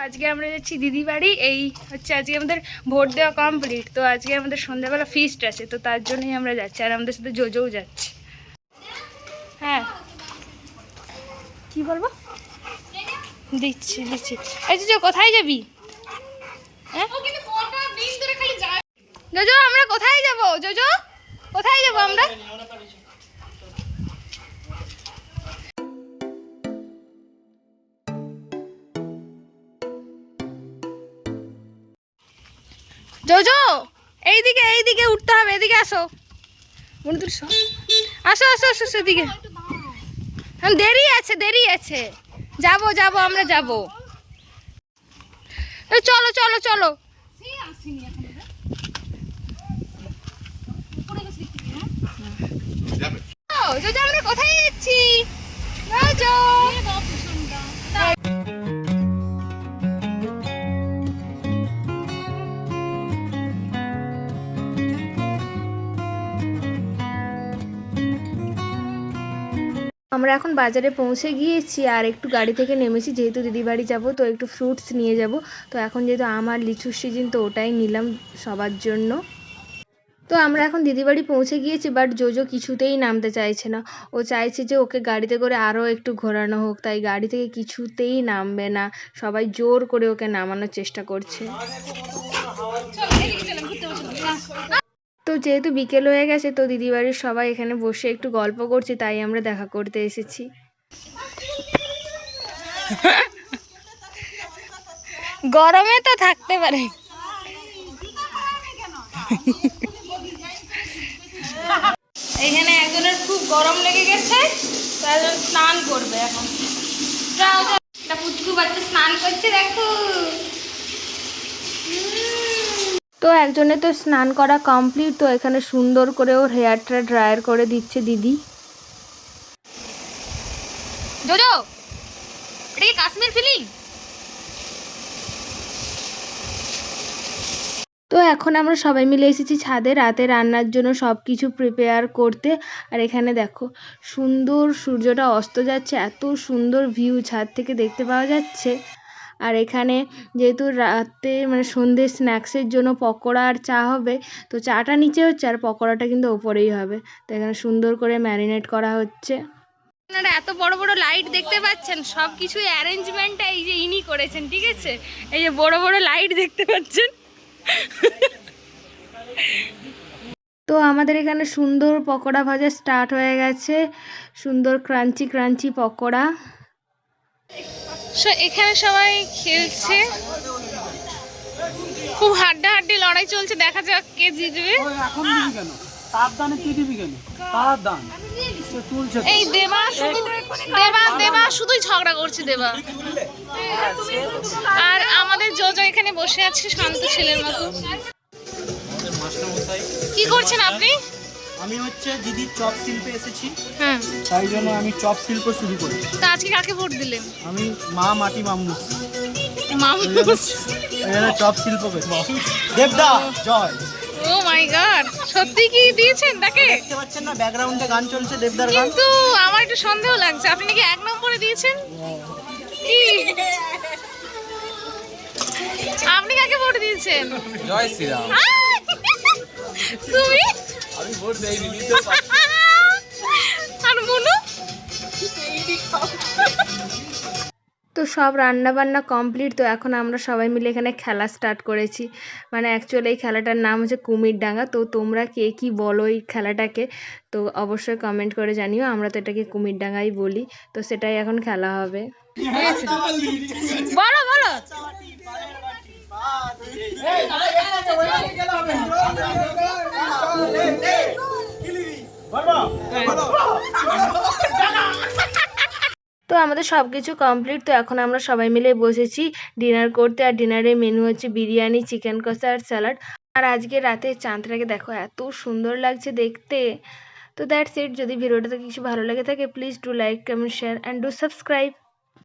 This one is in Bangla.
আজকে আমরা যাচ্ছি দিদি বাড়ি। এই হচ্ছে আজকে আমাদের ভোট দেওয়া কমপ্লিট, তো আজকে আমাদের সন্ধ্যাবেলা ফিস্ট আছে, তো তার জন্যই আমরা যাচ্ছি। আর আমাদের সাথে জোজোও যাচ্ছে। হ্যাঁ কি বলবো, দিচ্ছি দিচ্ছি। এই জোজো কোথায় যাবি? হ্যাঁ জোজো আমরা কোথায় যাব? জোজো কোথায় যাব আমরা? জোজো এইদিকে এইদিকে উঠতে হবে, এদিকে আসো বন্ধু, আসো আসো আসো সেদিকে। দেরি আছে দেরি আছে, যাবো যাবো আমরা যাবো। চলো চলো চলো। জোজো আমরা কোথায় যাচ্ছি? জোজো আমরা এখন বাজারে পৌঁছে গিয়েছি আর একটু গাড়ি থেকে নেমেছি, যেহেতু দিদি বাড়ি যাবো তো একটু ফ্রুটস নিয়ে যাব। তো এখন যেহেতু আমার লিচুর সিজন, তো ওটাই নিলাম সবার জন্য। তো আমরা এখন দিদি বাড়ি পৌঁছে গিয়েছি, বাট জোজো কিছুতেই নামতে চাইছে না। ও চাইছে যে ওকে গাড়িতে করে আরও একটু ঘোরানো হোক, তাই গাড়ি থেকে কিছুতেই নামবে না। সবাই জোর করে ওকে নামানোর চেষ্টা করছে। তো যেহেতু বিকেল হয়ে গেছে, তো দিদি বাড়ির সবাই এখানে বসে একটু গল্প করছে, তাই আমরা দেখা করতে এসেছি। গরমে তো থাকতে পারে। এখানে একজনের খুব গরম লেগে গেছে, তাই স্নান করবে এখন। একটা পুচকু বাচ্চা স্নান করছে, দেখো। তো একজনের তো স্নান করা কমপ্লিট, তো এখানে সুন্দর করে ওর হেয়ারটা ড্রায়ার করে দিচ্ছে দিদি। জোজো এটা কি কাশ্মীর ফিলিং? তো এখন আমরা সবাই মিলে এসেছি ছাদে রাতে রান্নার জন্য সব কিছু প্রিপেয়ার করতে। আর এখানে দেখো সুন্দর সূর্যটা অস্ত যাচ্ছে, এত সুন্দর ভিউ ছাদ থেকে দেখতে পাওয়া যাচ্ছে। আর এখানে যেহেতু রাতে মানে সন্ধ্যে স্ন্যাক্সের জন্য পকোড়া আর চা হবে, তো চাটা নিচে হচ্ছে আর পকোড়াটা কিন্তু ওপরেই হবে। তো এখানে সুন্দর করে ম্যারিনেট করা হচ্ছে। আপনারা এত বড় বড় লাইট দেখতে পাচ্ছেন, সব কিছুই অ্যারেঞ্জমেন্টটা এই যে ইনি করেছেন, ঠিক আছে? এই যে বড় বড় লাইট দেখতে পাচ্ছেন। তো আমাদের এখানে সুন্দর পকোড়া ভাজা স্টার্ট হয়ে গেছে, সুন্দর ক্রাঞ্চি ক্রাঞ্চি পকোড়া। এখানে সবাই খেলছে, খুব হাড্ডাহাড্ডি লড়াই চলছে, দেখা যাক কে জিতবে। এই দেবা শুধুই ঝগড়া করছে দেবা। আর আমাদের জোজো এখানে বসে আছে শান্ত ছেলের মতো। কি করছেন আপনি? আমি হচ্ছে দিদির চপ শিল্পে এসেছি, তাই জন্য আমি চপ শিল্প শুরু করেছি। তা আজকে কাকে ভোট দিলেন? আমি মা মাটি মামুস মামুস চপ শিল্প করেছি। দেবদা জয়। ও মাই গড, সত্যি কি দিয়েছেন তাকে? দেখতে পাচ্ছেন না ব্যাকগ্রাউন্ডে গান চলছে, দেবদার গান। কিন্তু আমার একটু সন্দেহ লাগছে, আপনি নাকি 1 নম্বরে দিয়েছেন? কি আপনি কাকে ভোট দিয়েছেন? জয় শ্রীরাম। তুমি? আমি ভোট দেইনি তো। আর মনু? তো সব রান্না বান্না কমপ্লিট, তো এখন আমরা সবাই মিলে এখানে খেলা স্টার্ট করেছি। মানে অ্যাকচুয়ালি এই খেলাটার নাম হচ্ছে কুমির ডাঙ্গা। তো তোমরা কে কি বলো এই খেলাটাকে, তো অবশ্যই কমেন্ট করে জানিও। আমরা তো এটাকে কুমির ডাঙ্গাই বলি, তো সেটাই এখন খেলা হবে। বলো বলো। তো আমাদের সব কিছু কমপ্লিট, তো এখন আমরা সবাই মিলে বসেছি ডিনার করতে। আর ডিনারের মেনু হচ্ছে বিরিয়ানি, চিকেন কষা আর স্যালাড। আর আজকে রাতে চাঁদটাকে দেখো, এত সুন্দর লাগছে দেখতে। তো দ্যাটস ইট। যদি ভিডিওটাতে কিছু ভালো লেগে থাকে, please do like, comment, share and do subscribe.